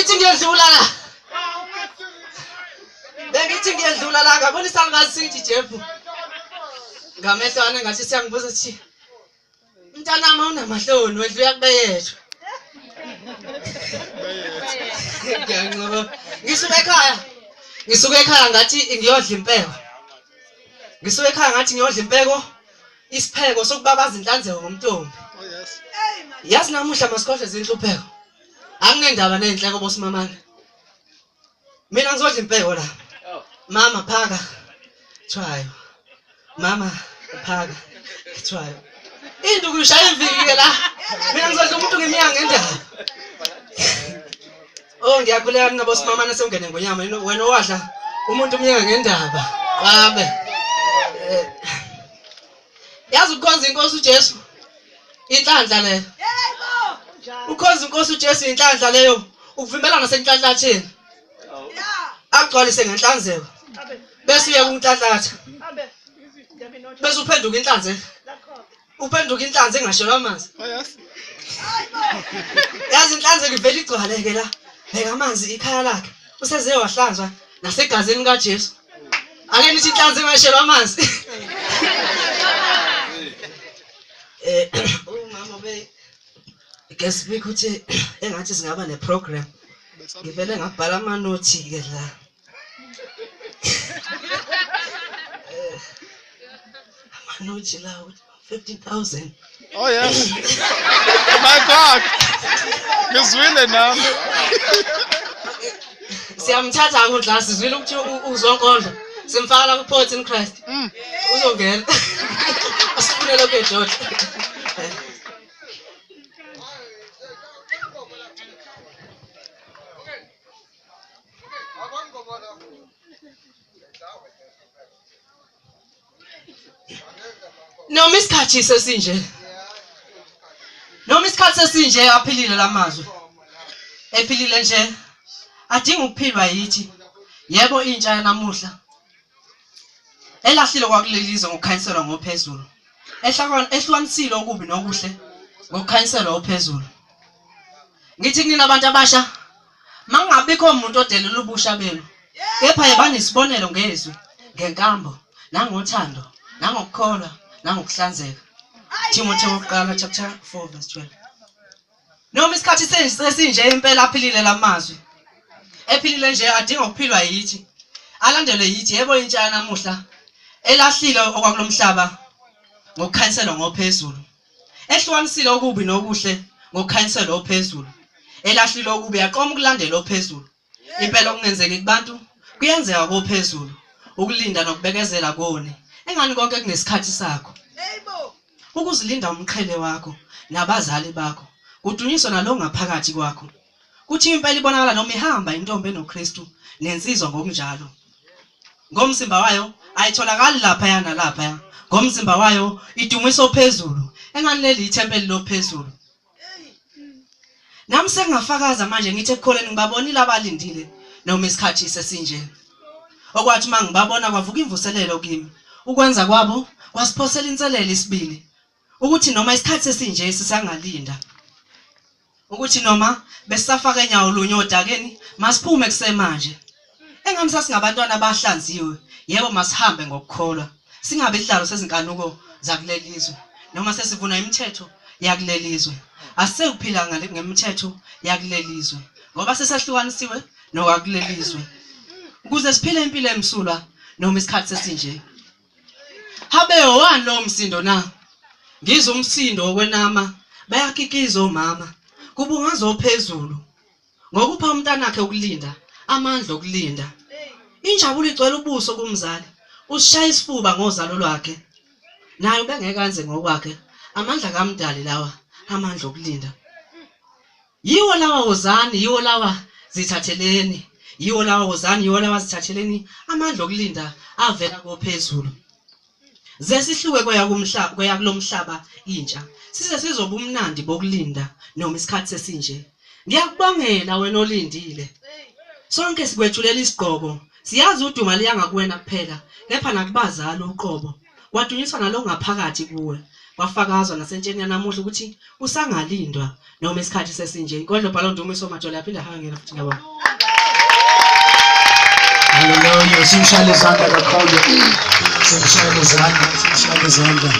bengithi ngiyedlula la. Bengithi ngiyedlula la ngabona isalikazi sithi Jeff. Ngamehlwane ngathi siyangibuza sithi mntanami unamahloni wedlu yakubeyethwa. Ngisuke ekhaya ngathi ngiyodla impeko. Ngisuke ekhaya ngathi ngiyodla impeko. Isipheko sokubabaza inhlanzeko ngomntombi. Oh yes. Yazi namuhla masikhohle zinhlupheko. Anginendaba nenhleko bosimamana. Mina ngizodla impeko la. Mama phaka. Thwayo. Mama phaka. Thwayo. Into kushaya iviki la. Mina ngizodla umuntu ngeminyaka ngendaba. Oh ngiyakhuleka mina bosimamana sengene ngonyama wena owadla umuntu umnyaka ngendaba. Qabe. Yazi ukhonza inkosi uJesu. Inhlanhla leyo. Yebo. Ukhonza inkosi uJesu inhlanhla leyo. Ukuvimbela nasenhlanhlatheni. Agcwalise ngenhlanzeko. Bese uya kunhlanhlatha. Bese uphenduka inhlanzeko. Uphenduka inhlanzeko engashelwa amanzi. Oh yes. Yazi inhlanzeko ivela igcwaleke la. Bheka amanzi ikhaya lakhe. Useze wahlanzwa nasegazini kaJesu. Ake nithi inhlanzeko engashelwa amanzi. Umama be guess ukuthi engathi singaba neprogram. Ngivele ngabhala amanothi ke la. Amanothi la 50,000. Oh yes. Oh my God. Ngizwile nami. Siyamthatha ukudla sizwile ukuthi uzonkondla. Simfaka la kuPort in Christ. Uzongena. Asifune lokho eJohn. Noma isikhathi sesinje. Noma isikhathi sesinje aphilile lamazwi. Ephilile nje adinga ukuphilwa yithi. Yebo intsha yanamuhla. Elahlile kwakulelizwe ngokukhanyiselwa ngophezulu. Ehlukanisile okubi nokuhle ngokukhanyiselwa ophezulu. Ngithi kunina abantu abasha mangabikho umuntu odelela ubusha benu. Kepha yebanisibonelo ngezwi, ngenkambo, nangothando, nangokukholwa, nangokuhlanzeka. Timothy wokuqala chapter 4 verse 12. Noma isikhathi sesinje impela aphilile lamazwi. Ephilile nje adinga ukuphilwa yithi. Alandelwe yithi yebo intsha yanamuhla. Elahlile okwakulomhlaba ngokukhanyiselwa ngophezulu. Ehlukanisile okubi nokuhle ngokukhanyiselwa ophezulu. Elahlile okubi yaqoma ukulandela ophezulu. Impela okungenzeki kubantu kuyenzeka kophezulu. Ukulinda nokubekezela kone. Engani konke kunesikhathi sakho. Yebo. Ukuzilinda umqhele wakho nabazali bakho. Kudunyiswa nalo ngaphakathi kwakho. Kuthi impela ibonakala noma ihamba intombi enoKristu nensizwa ngokunjalo. Ngomzimba wayo ayitholakali lapha yana lapha. Ngomzimba wayo idumisa ophezulu. Engani leli ithempeli lophezulu. Nami sengafakaza manje ngithi ekukholeni ngibabonile abalindile noma isikhathi sesinje. Okwathi mangibabona kwavuka imvuselelo kimi. Ukwenza kwabo kwasiphosela inselelo isibili. Ukuthi noma isikhathi sesinje sisangalinda. Ukuthi noma besafaka enyawo lunyodakeni masiphume kusemanje. Engani sasingabantwana abahlanziwe. Yebo masihambe ngokukholwa. Singabe ihlalo sezinkanuko zakulelizwe noma sesivuna imithetho yakulelizwe. Asekuphila ngemithetho yakulelizwe ngoba sesahlukanisiwe nokwakulelizwe. Ukuze siphile impilo emsulwa noma isikhathi sesinje. Habe owani lo msindo na? Ngizwe umsindo wokwenama bayakikiza omama. Kubungazo phezulu. Ngokupha umntanakhe ukulinda, amandla okulinda. Injabulo igcwele ubuso kumzali. Usishaya isifuba ngozalo lwakhe. Naye ubengeke anze ngokwakhe. Amandla kaMdali lawa, amandla okulinda. Yiwo lawa wozani, yiwo lawa zithatheleni. Yiwo lawa wozani, yiwo lawa zithatheleni. Amandla okulinda avela kophezulu. Zesihluke kweya kulomhlaba intsha. Size sizoba umnandi bokulinda noma isikhathi sesinje. Ngiyakubongela wena olindile. Sonke sikwethulela isigqoko. Siyazi uduma liyangakuwena kuphela, kepha nakubazali uqobo. Kwadunyiswa nalo ngaphakathi kuwe. wafakazwa nasentsheni yanamuhla ukuthi usangalindwa noma isikhathi sesinje. Inkondlo bhala uNdumiso Majola yaphinde hangena futhi ngiyabonga. Hallelujah. Simshayele izandla kakhulu. Simshayele izandla.